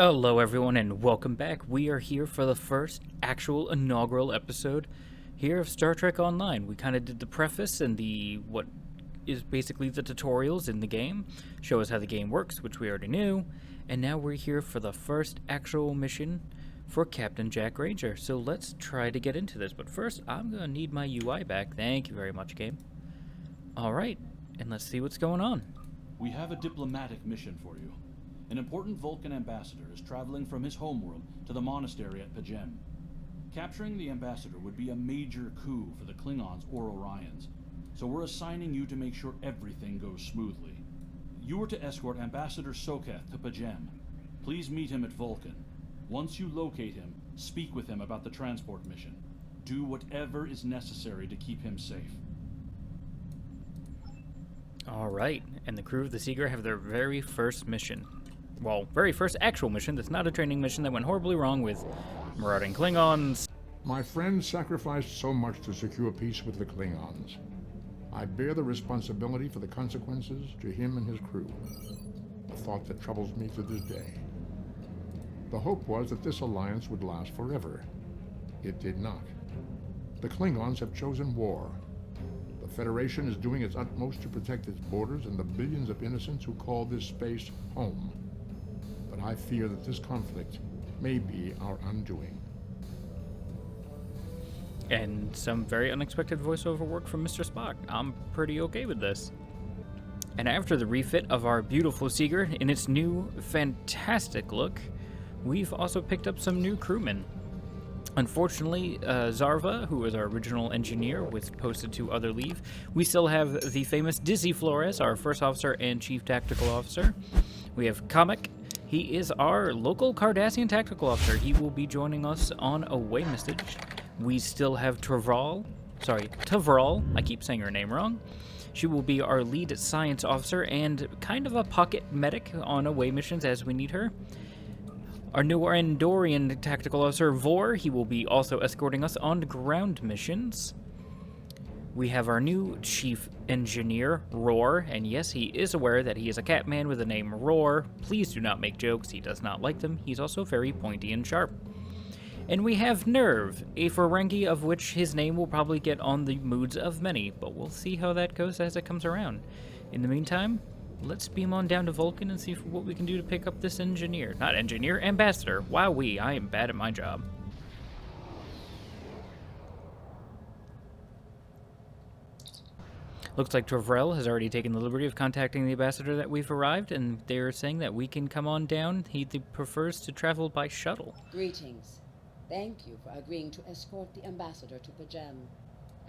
Hello everyone and welcome back. We are here for the first actual inaugural episode here of Star Trek Online. We kind of did the preface and what is basically the tutorials in the game, show us how the game works, which we already knew, and now we're here for the first actual mission for Captain Jack Granger. So let's try to get into this, but first I'm going to need my UI back. Thank you very much, game. Alright, and let's see what's going on. We have a diplomatic mission for you. An important Vulcan ambassador is traveling from his homeworld to the monastery at Pajem. Capturing the ambassador would be a major coup for the Klingons or Orions, so we're assigning you to make sure everything goes smoothly. You are to escort Ambassador Soketh to Pajem. Please meet him at Vulcan. Once you locate him, speak with him about the transport mission. Do whatever is necessary to keep him safe. Alright, and the crew of the Seeger have their very first mission. Well, very first actual mission that's not a training mission that went horribly wrong with marauding Klingons. My friend sacrificed so much to secure peace with the Klingons. I bear the responsibility for the consequences to him and his crew. A thought that troubles me to this day. The hope was that this alliance would last forever. It did not. The Klingons have chosen war. The Federation is doing its utmost to protect its borders and the billions of innocents who call this space home. But I fear that this conflict may be our undoing. And some very unexpected voiceover work from Mr. Spock. I'm pretty okay with this. And after the refit of our beautiful Seeger in its new, fantastic look, we've also picked up some new crewmen. Unfortunately, Zarva, who was our original engineer, was posted to other leave. We still have the famous Dizzy Flores, our first officer and chief tactical officer. We have Kamek. He is our local Cardassian tactical officer. He will be joining us on Away Message. We still have Tavral. I keep saying her name wrong. She will be our lead science officer and kind of a pocket medic on away missions as we need her. Our new Andorian tactical officer, Vor, he will be also escorting us on ground missions. We have our new chief engineer, Roar, and yes, he is aware that he is a cat man with the name Roar. Please do not make jokes, he does not like them. He's also very pointy and sharp. And we have Nerve, a Ferengi of which his name will probably get on the moods of many, but we'll see how that goes as it comes around. In the meantime, let's beam on down to Vulcan and see what we can do to pick up this ambassador. Wowee, I am bad at my job. Looks like Travrell has already taken the liberty of contacting the ambassador that we've arrived, and they're saying that we can come on down. He prefers to travel by shuttle. Greetings. Thank you for agreeing to escort the ambassador to Pajem.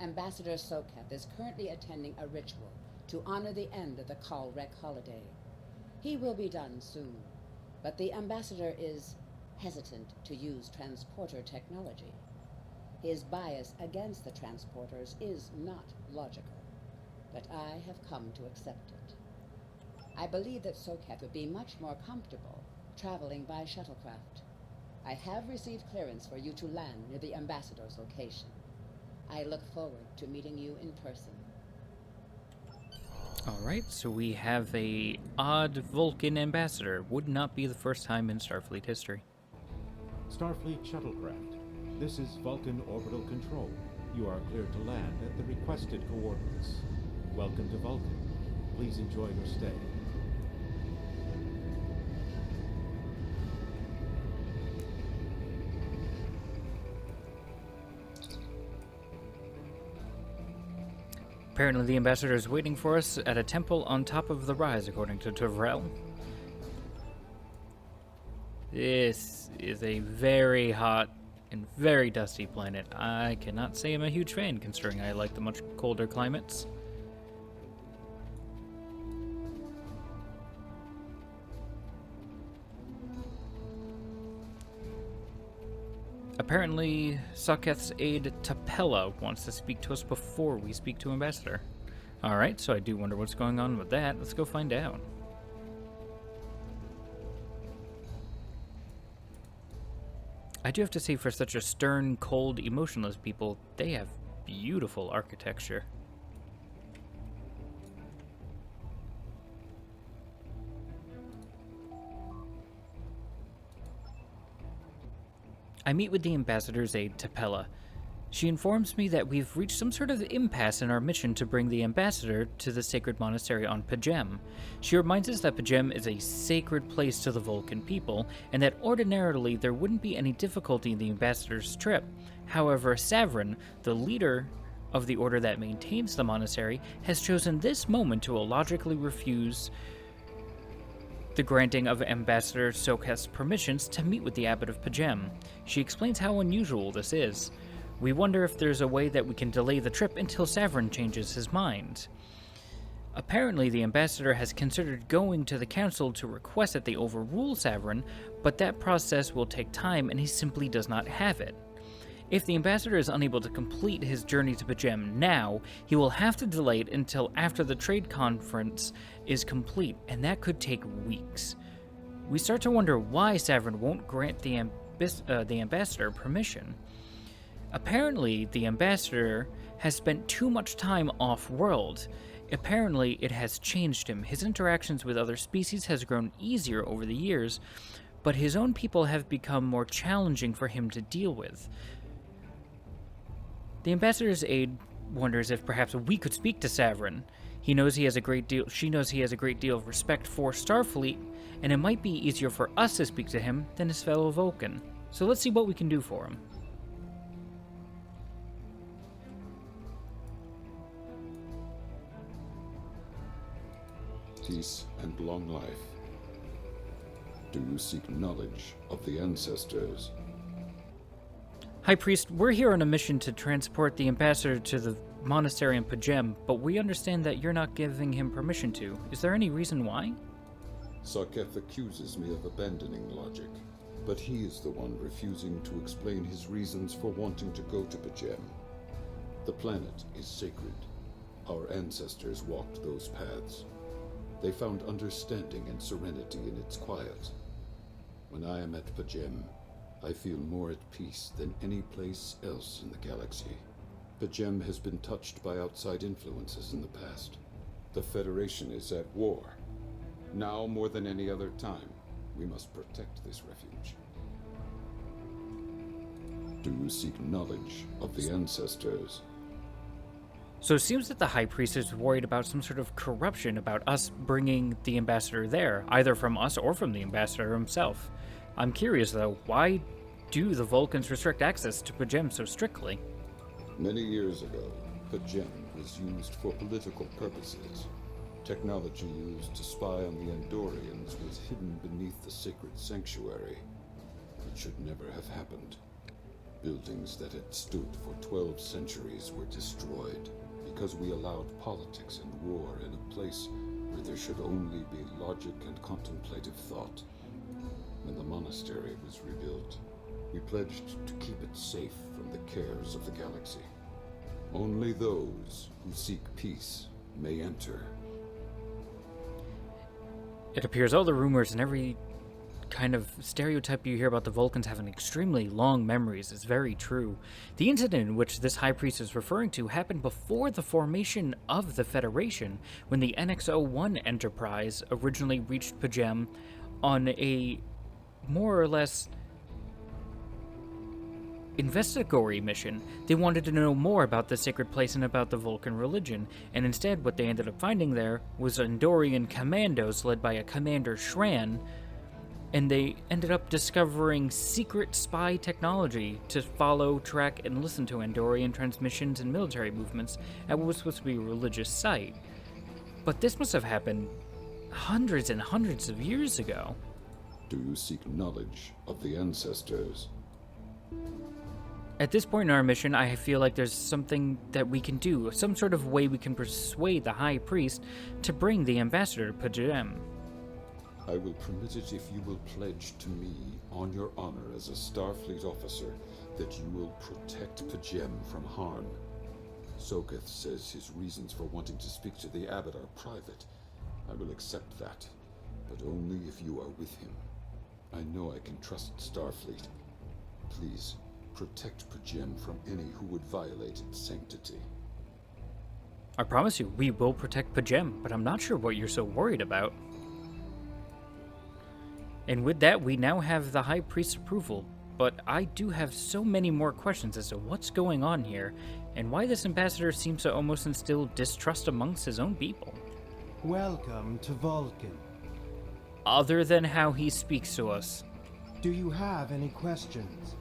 Ambassador Soketh is currently attending a ritual to honor the end of the Kalrek holiday. He will be done soon, but the ambassador is hesitant to use transporter technology. His bias against the transporters is not logical, but I have come to accept it. I believe that Soketh would be much more comfortable traveling by shuttlecraft. I have received clearance for you to land near the ambassador's location. I look forward to meeting you in person. Alright, so we have a odd Vulcan ambassador. Would not be the first time in Starfleet history. Starfleet shuttlecraft. This is Vulcan Orbital Control. You are cleared to land at the requested coordinates. Welcome to Vulcan. Please enjoy your stay. Apparently the ambassador is waiting for us at a temple on top of the rise, according to Tavrel. This is a very hot and very dusty planet. I cannot say I'm a huge fan, considering I like the much colder climates. Apparently, Soketh's aide Tapella wants to speak to us before we speak to Ambassador. Alright, so I do wonder what's going on with that. Let's go find out. I do have to say, for such a stern, cold, emotionless people, they have beautiful architecture. I meet with the ambassador's aide, Tapella. She informs me that we've reached some sort of impasse in our mission to bring the ambassador to the sacred monastery on Pajem. She reminds us that Pajem is a sacred place to the Vulcan people, and that ordinarily there wouldn't be any difficulty in the ambassador's trip. However, Savrin, the leader of the order that maintains the monastery, has chosen this moment to illogically refuse the granting of Ambassador Soketh's permissions to meet with the abbot of Pajem. She explains how unusual this is. We wonder if there's a way that we can delay the trip until Savrin changes his mind. Apparently, the ambassador has considered going to the council to request that they overrule Savrin, but that process will take time and he simply does not have it. If the ambassador is unable to complete his journey to Pajem now, he will have to delay it until after the trade conference is complete, and that could take weeks. We start to wonder why Savrin won't grant the ambassador permission. Apparently, the ambassador has spent too much time off-world. Apparently, it has changed him. His interactions with other species has grown easier over the years, but his own people have become more challenging for him to deal with. The ambassador's aide wonders if perhaps we could speak to Savrin. She knows he has a great deal of respect for Starfleet, and it might be easier for us to speak to him than his fellow Vulcan. So let's see what we can do for him. Peace and long life. Do you seek knowledge of the ancestors? High Priest, we're here on a mission to transport the ambassador to the monastery in Pajem, but we understand that you're not giving him permission to. Is there any reason why? Soketh accuses me of abandoning logic, but he is the one refusing to explain his reasons for wanting to go to Pajem. The planet is sacred. Our ancestors walked those paths. They found understanding and serenity in its quiet. When I am at Pajem, I feel more at peace than any place else in the galaxy. Pajem has been touched by outside influences in the past. The Federation is at war. Now more than any other time, we must protect this refuge. Do you seek knowledge of the ancestors? So it seems that the High Priest is worried about some sort of corruption about us bringing the ambassador there, either from us or from the ambassador himself. I'm curious, though, why do the Vulcans restrict access to Pajem so strictly? Many years ago, Pajem was used for political purposes. Technology used to spy on the Andorians was hidden beneath the sacred sanctuary. It should never have happened. Buildings that had stood for 12 centuries were destroyed because we allowed politics and war in a place where there should only be logic and contemplative thought. When the monastery was rebuilt, we pledged to keep it safe from the cares of the galaxy. Only those who seek peace may enter. It appears all the rumors and every kind of stereotype you hear about the Vulcans having extremely long memories is very true. The incident in which this High Priest is referring to happened before the formation of the Federation, when the NX-01 Enterprise originally reached Pajem on a more or less investigatory mission. They wanted to know more about the sacred place and about the Vulcan religion, and instead what they ended up finding there was Andorian commandos led by a Commander Shran, and they ended up discovering secret spy technology to follow, track, and listen to Andorian transmissions and military movements at what was supposed to be a religious site. But this must have happened hundreds and hundreds of years ago. Do you seek knowledge of the ancestors? At this point in our mission, I feel like there's something that we can do, some sort of way we can persuade the High Priest to bring the ambassador to Pajem. I will permit it if you will pledge to me, on your honor as a Starfleet officer, that you will protect Pajem from harm. Soketh says his reasons for wanting to speak to the abbot are private. I will accept that, but only if you are with him. I know I can trust Starfleet. Please, protect Pajem from any who would violate its sanctity. I promise you, we will protect Pajem, but I'm not sure what you're so worried about. And with that, we now have the High Priest's approval, but I do have so many more questions as to what's going on here, and why this ambassador seems to almost instill distrust amongst his own people. Welcome to Vulcan. Other than how he speaks to us. Do you have any questions?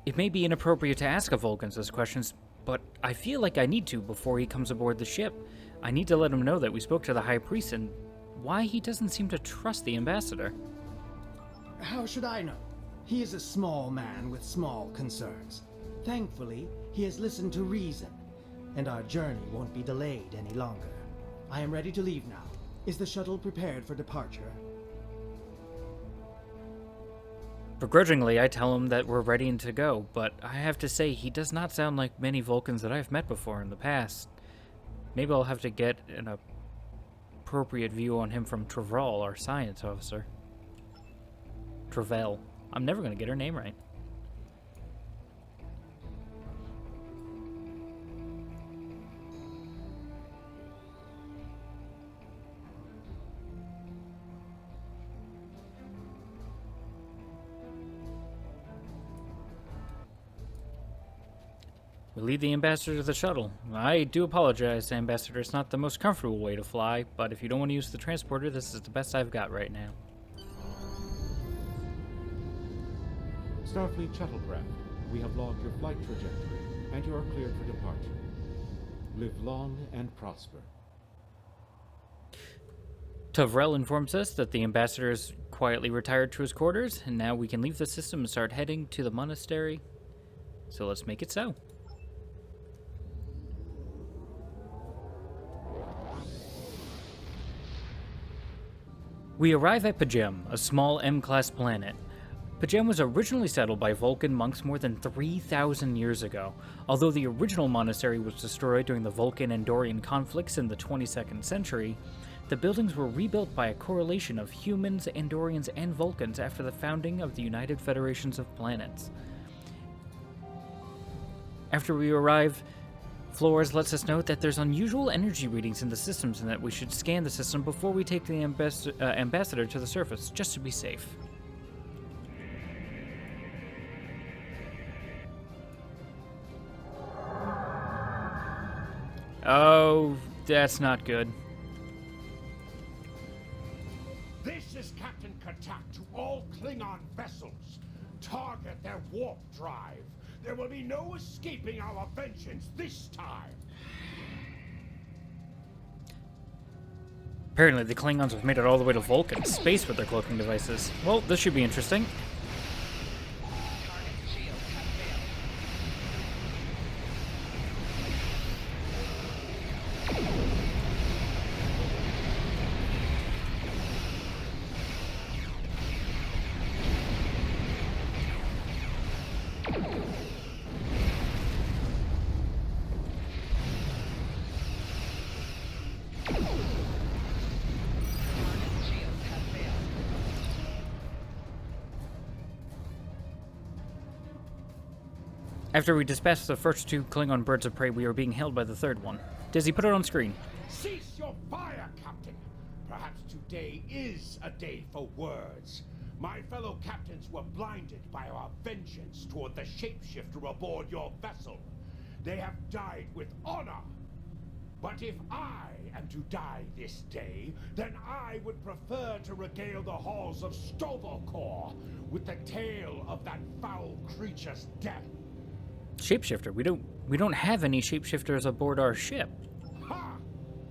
It may be inappropriate to ask a Vulcan those questions, but I feel like I need to before he comes aboard the ship. I need to let him know that we spoke to the High Priest and why he doesn't seem to trust the ambassador. How should I know? He is a small man with small concerns. Thankfully, he has listened to reason, and our journey won't be delayed any longer. I am ready to leave now. Is the shuttle prepared for departure? Begrudgingly, I tell him that we're ready to go, but I have to say he does not sound like many Vulcans that I've met before in the past. Maybe I'll have to get an appropriate view on him from Travell, our science officer. Travell. I'm never going to get her name right. We lead the ambassador to the shuttle. I do apologize, Ambassador. It's not the most comfortable way to fly, but if you don't want to use the transporter, this is the best I've got right now. Starfleet shuttlecraft, we have logged your flight trajectory, and you are cleared for departure. Live long and prosper. Tavrel informs us that the ambassador is quietly retired to his quarters, and now we can leave the system and start heading to the monastery. So let's make it so. We arrive at Pajem, a small M-class planet. Pajem was originally settled by Vulcan monks more than 3,000 years ago. Although the original monastery was destroyed during the Vulcan-Andorian conflicts in the 22nd century, the buildings were rebuilt by a correlation of humans, Andorians, and Vulcans after the founding of the United Federations of Planets. After we arrive, Flores lets us know that there's unusual energy readings in the systems and that we should scan the system before we take the ambassador to the surface, just to be safe. Oh, that's not good. This is Captain K'tak to all Klingon vessels. Target their warp drive. There will be no escaping our vengeance this time. Apparently the Klingons have made it all the way to Vulcan space with their cloaking devices. Well, this should be interesting. After we dispatched the first two Klingon birds of prey, we are being hailed by the third one. Dizzy, put it on screen. Cease your fire, Captain. Perhaps today is a day for words. My fellow captains were blinded by our vengeance toward the shapeshifter aboard your vessel. They have died with honor. But if I am to die this day, then I would prefer to regale the halls of Sto-vo-kor with the tale of that foul creature's death. Shapeshifter? We don't have any shapeshifters aboard our ship. Ha!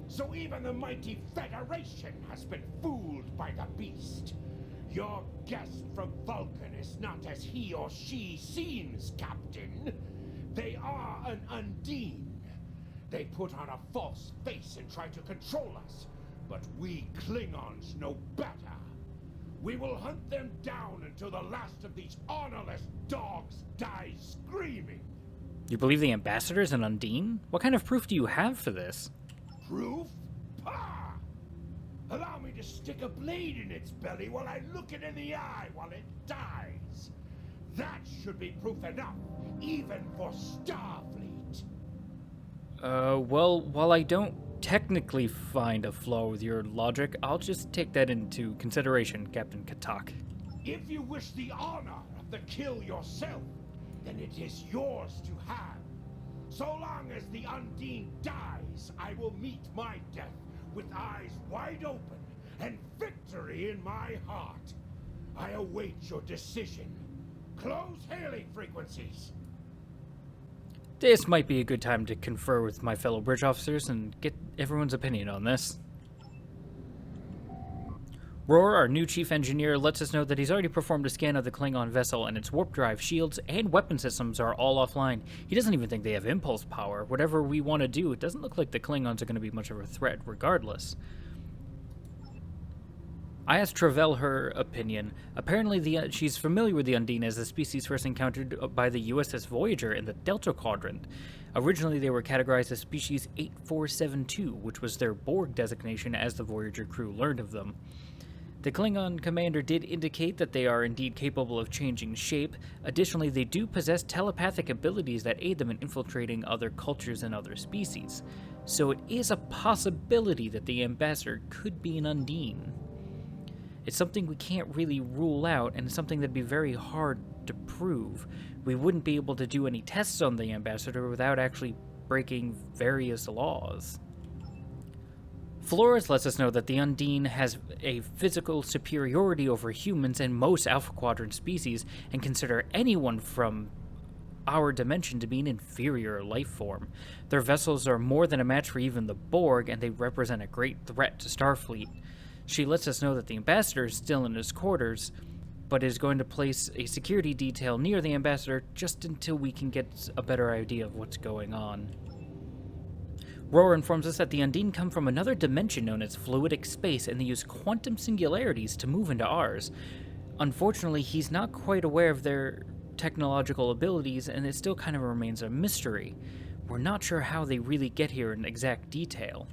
So even the mighty Federation has been fooled by the beast. Your guest from Vulcan is not as he or she seems, Captain. They are an Undine. They put on a false face and try to control us. But we Klingons know better. We will hunt them down until the last of these honorless dogs dies screaming. You believe the ambassador is an Undine? What kind of proof do you have for this? Proof? Pah! Allow me to stick a blade in its belly while I look it in the eye while it dies. That should be proof enough, even for Starfleet. Well, while I don't technically find a flaw with your logic, I'll just take that into consideration, Captain K'tak. If you wish the honor of the kill yourself, then it is yours to have. So long as the Undine dies, I will meet my death with eyes wide open and victory in my heart. I await your decision. Close hailing frequencies. This might be a good time to confer with my fellow bridge officers and get everyone's opinion on this. Roar, our new chief engineer, lets us know that he's already performed a scan of the Klingon vessel, and its warp drive, shields, and weapon systems are all offline. He doesn't even think they have impulse power. Whatever we want to do, it doesn't look like the Klingons are going to be much of a threat regardless. I asked Travell her opinion. Apparently, she's familiar with the Undine as a species first encountered by the USS Voyager in the Delta Quadrant. Originally, they were categorized as species 8472, which was their Borg designation as the Voyager crew learned of them. The Klingon commander did indicate that they are indeed capable of changing shape. Additionally, they do possess telepathic abilities that aid them in infiltrating other cultures and other species. So it is a possibility that the ambassador could be an Undine. It's something we can't really rule out, and it's something that'd be very hard to prove. We wouldn't be able to do any tests on the ambassador without actually breaking various laws. Flores lets us know that the Undine has a physical superiority over humans and most Alpha Quadrant species, and consider anyone from our dimension to be an inferior life form. Their vessels are more than a match for even the Borg, and they represent a great threat to Starfleet. She lets us know that the ambassador is still in his quarters, but is going to place a security detail near the ambassador just until we can get a better idea of what's going on. Roar informs us that the Undine come from another dimension known as fluidic space, and they use quantum singularities to move into ours. Unfortunately, he's not quite aware of their technological abilities, and it still kind of remains a mystery. We're not sure how they really get here in exact detail.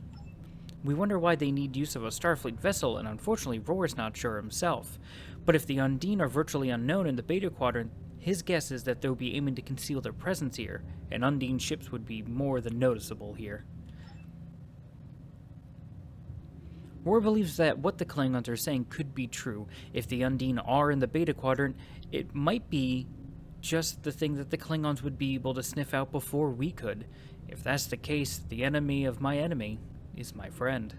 We wonder why they need use of a Starfleet vessel, and unfortunately Roar's not sure himself. But if the Undine are virtually unknown in the Beta Quadrant, his guess is that they'll be aiming to conceal their presence here, and Undine ships would be more than noticeable here. Roar believes that what the Klingons are saying could be true. If the Undine are in the Beta Quadrant, it might be just the thing that the Klingons would be able to sniff out before we could. If that's the case, the enemy of my enemy is my friend.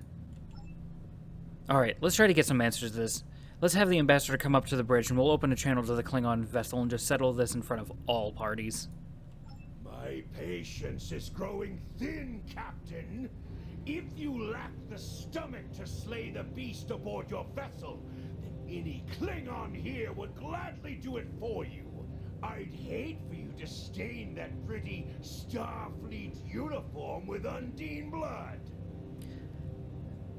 Alright, let's try to get some answers to this. Let's have the ambassador come up to the bridge, and we'll open a channel to the Klingon vessel and just settle this in front of all parties. My patience is growing thin, Captain. If you lack the stomach to slay the beast aboard your vessel, then any Klingon here would gladly do it for you. I'd hate for you to stain that pretty Starfleet uniform with Undine blood.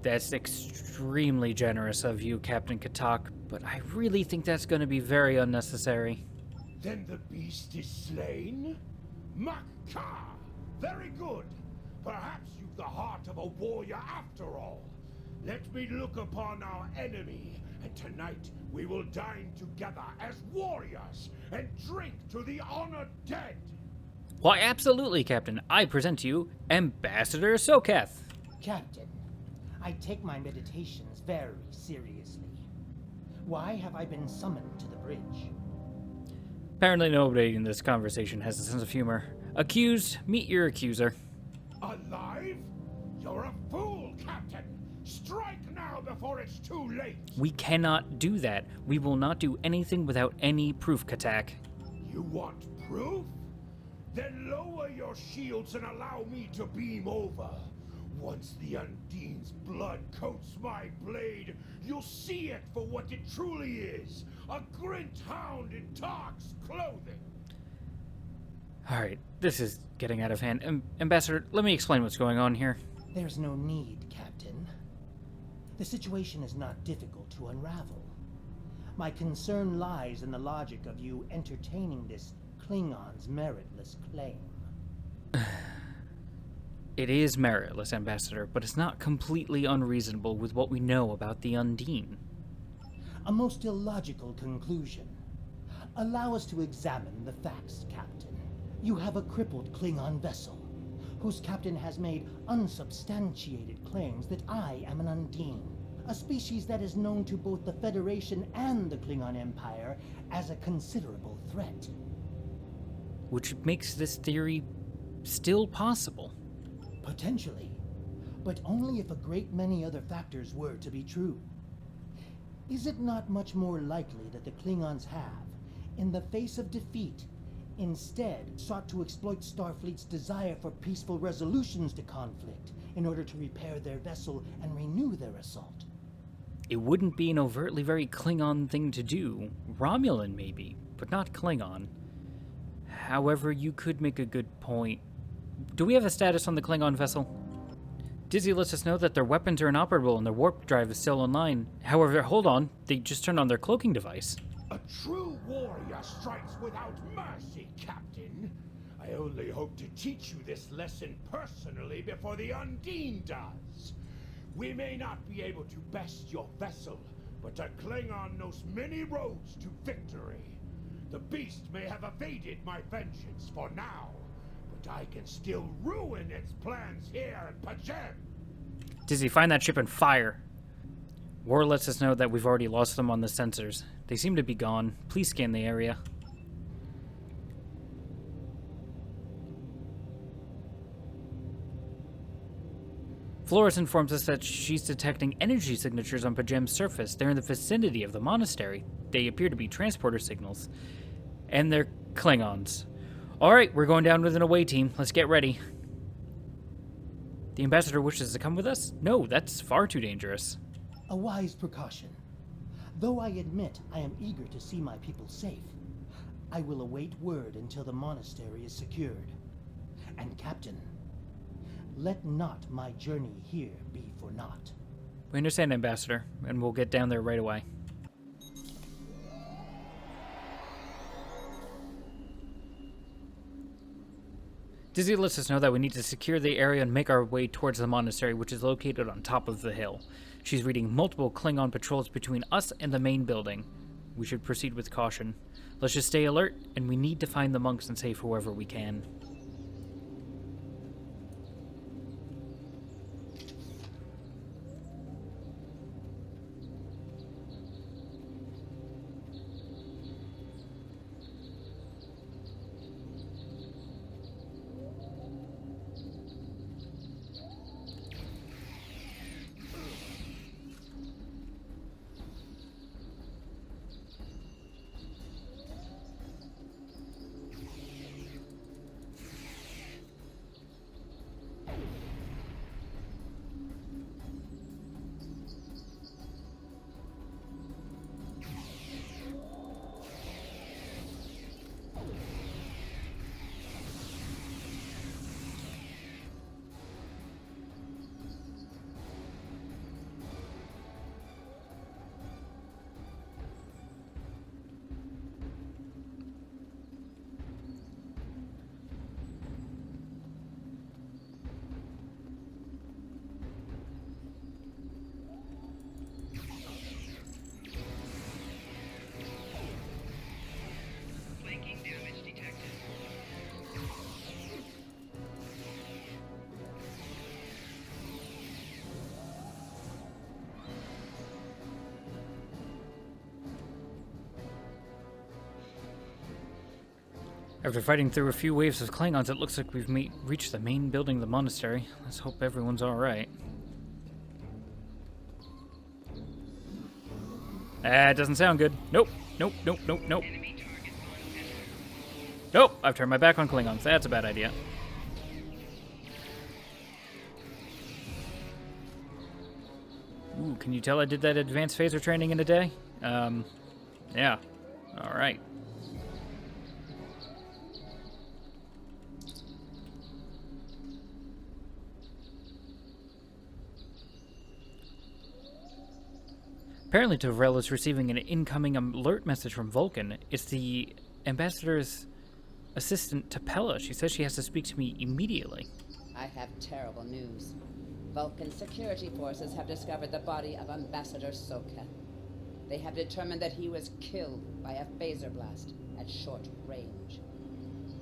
That's extremely generous of you, Captain Katak, but I really think that's going to be very unnecessary. Then the beast is slain? Makar! Very good. Perhaps you've the heart of a warrior after all. Let me look upon our enemy, and tonight we will dine together as warriors and drink to the honored dead. Why, absolutely, Captain. I present to you Ambassador Soketh. Captain, I take my meditations very seriously. Why have I been summoned to the bridge? Apparently nobody in this conversation has a sense of humor. Accused, meet your accuser. Alive? You're a fool, Captain! Strike now before it's too late! We cannot do that. We will not do anything without any proof, Katak. You want proof? Then lower your shields and allow me to beam over. Once the Undine's blood coats my blade, you'll see it for what it truly is. A Grint hound in Tark's clothing. Alright, this is getting out of hand. Ambassador, let me explain what's going on here. There's no need, Captain. The situation is not difficult to unravel. My concern lies in the logic of you entertaining this Klingon's meritless claim. It is meritless, Ambassador, but it's not completely unreasonable with what we know about the Undine. A most illogical conclusion. Allow us to examine the facts, Captain. You have a crippled Klingon vessel, whose captain has made unsubstantiated claims that I am an Undine, a species that is known to both the Federation and the Klingon Empire as a considerable threat. Which makes this theory still possible. Potentially, but only if a great many other factors were to be true. Is it not much more likely that the Klingons have, in the face of defeat, instead sought to exploit Starfleet's desire for peaceful resolutions to conflict in order to repair their vessel and renew their assault? It wouldn't be an overtly very Klingon thing to do. Romulan, maybe, but not Klingon. However, you could make a good point. Do we have a status on the Klingon vessel? Dizzy lets us know that their weapons are inoperable and their warp drive is still online. However, hold on, they just turned on their cloaking device. A true warrior strikes without mercy, Captain. I only hope to teach you this lesson personally before the Undine does. We may not be able to best your vessel, but a Klingon knows many roads to victory. The beast may have evaded my vengeance for now, but I can still ruin its plans here at Pajem. Dizzy, find that ship and fire. War lets us know that we've already lost them on the sensors. They seem to be gone. Please scan the area. Flores informs us that she's detecting energy signatures on Pajem's surface. They're in the vicinity of the monastery. They appear to be transporter signals. And they're Klingons. Alright, we're going down with an away team. Let's get ready. The ambassador wishes to come with us? No, that's far too dangerous. A wise precaution. Though I admit I am eager to see my people safe, I will await word until the monastery is secured. And Captain, let not my journey here be for naught. We understand, Ambassador, and we'll get down there right away. Dizzy lets us know that we need to secure the area and make our way towards the monastery, which is located on top of the hill. She's reading multiple Klingon patrols between us and the main building. We should proceed with caution. Let's just stay alert, and we need to find the monks and save whoever we can. After fighting through a few waves of Klingons, it looks like we've reached the main building of the monastery. Let's hope everyone's alright. That doesn't sound good. Nope. Nope, nope, nope, nope. Nope, I've turned my back on Klingons. That's a bad idea. Ooh, can you tell I did that advanced phaser training in a day? Yeah. Alright. Apparently, Tavrel is receiving an incoming alert message from Vulcan. It's the ambassador's assistant, Tapella. She says she has to speak to me immediately. I have terrible news. Vulcan security forces have discovered the body of Ambassador Soket. They have determined that he was killed by a phaser blast at short range.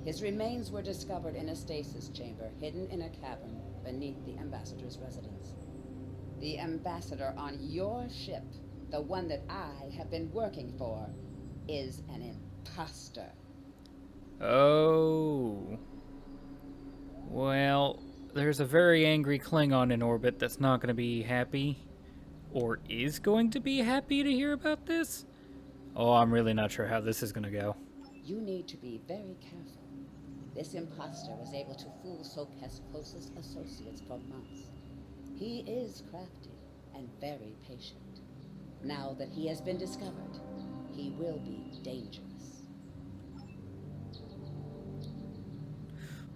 His remains were discovered in a stasis chamber hidden in a cavern beneath the ambassador's residence. The ambassador on your ship, the one that I have been working for, is an imposter. Oh. Well, there's a very angry Klingon in orbit that's not going to be happy. Or is going to be happy to hear about this? Oh, I'm really not sure how this is going to go. You need to be very careful. This imposter was able to fool Soketh's closest associates for months. He is crafty and very patient. Now that he has been discovered, he will be dangerous.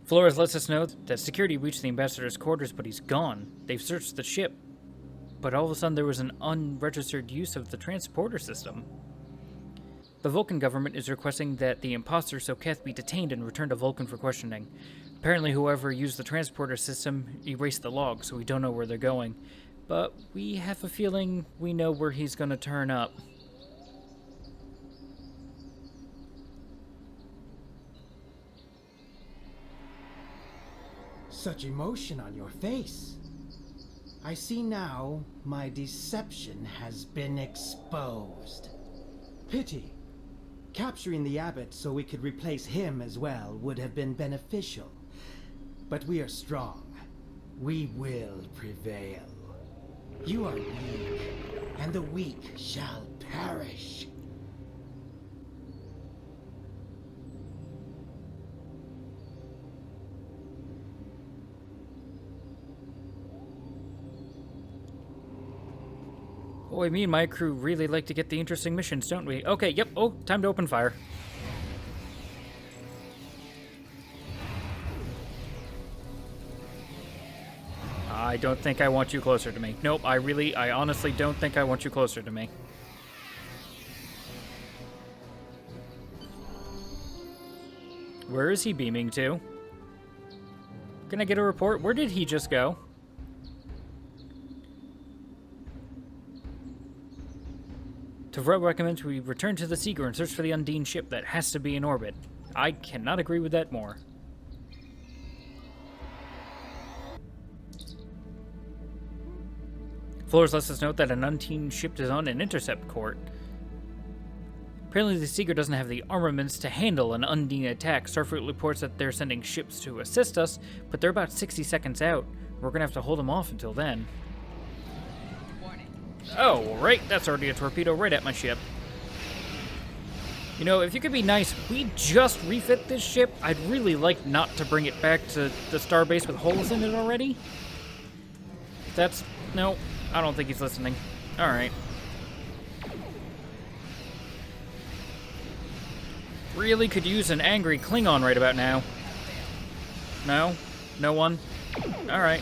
Flores lets us know that security reached the ambassador's quarters, but he's gone. They've searched the ship, but all of a sudden there was an unregistered use of the transporter system. The Vulcan government is requesting that the imposter Soketh be detained and returned to Vulcan for questioning. Apparently whoever used the transporter system erased the log, so we don't know where they're going. But we have a feeling we know where he's going to turn up. Such emotion on your face. I see now my deception has been exposed. Pity. Capturing the abbot so we could replace him as well would have been beneficial. But we are strong. We will prevail. You are weak, and the weak shall perish. Boy, me and my crew really like to get the interesting missions, don't we? Okay, yep. Oh, time to open fire. I don't think I want you closer to me. Nope, I honestly don't think I want you closer to me. Where is he beaming to? Can I get a report? Where did he just go? Tavret recommends we return to the Seeger and search for the Undine ship that has to be in orbit. I cannot agree with that more. Flores lets us note that an Undine ship is on an intercept court. Apparently the Seeger doesn't have the armaments to handle an Undine attack. Starfleet reports that they're sending ships to assist us, but they're about 60 seconds out. We're gonna have to hold them off until then. Oh, right, that's already a torpedo right at my ship. You know, if you could be nice, we just refit this ship. I'd really like not to bring it back to the starbase with holes in it already. No, I don't think he's listening. Alright. Really could use an angry Klingon right about now. No? No one? Alright.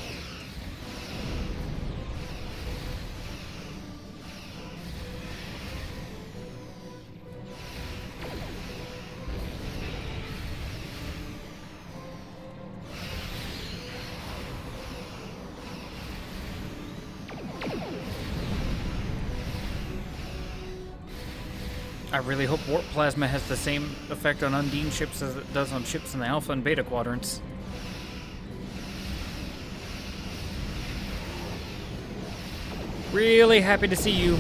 I really hope warp plasma has the same effect on Undine ships as it does on ships in the Alpha and Beta quadrants. Really happy to see you.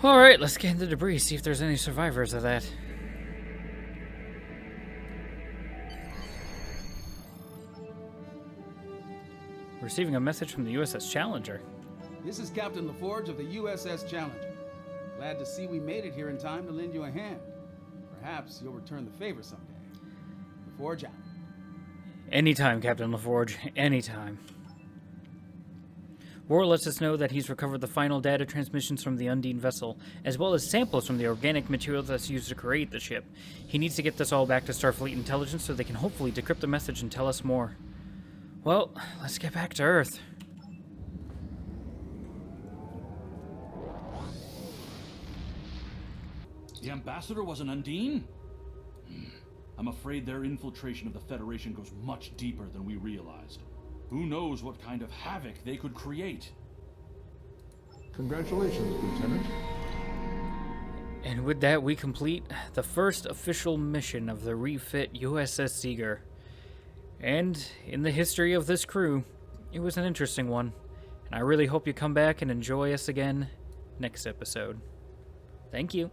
Alright, let's get into the debris, see if there's any survivors of that. Receiving a message from the USS Challenger. This is Captain LaForge of the USS Challenger. Glad to see we made it here in time to lend you a hand. Perhaps you'll return the favor someday. LaForge out. Anytime, Captain LaForge. Anytime. War lets us know that he's recovered the final data transmissions from the Undine vessel, as well as samples from the organic material that's used to create the ship. He needs to get this all back to Starfleet Intelligence so they can hopefully decrypt the message and tell us more. Well, let's get back to Earth. The ambassador was an Undine? I'm afraid their infiltration of the Federation goes much deeper than we realized. Who knows what kind of havoc they could create? Congratulations, Lieutenant. And with that, we complete the first official mission of the refit USS Seeger. And in the history of this crew, it was an interesting one. And I really hope you come back and enjoy us again next episode. Thank you.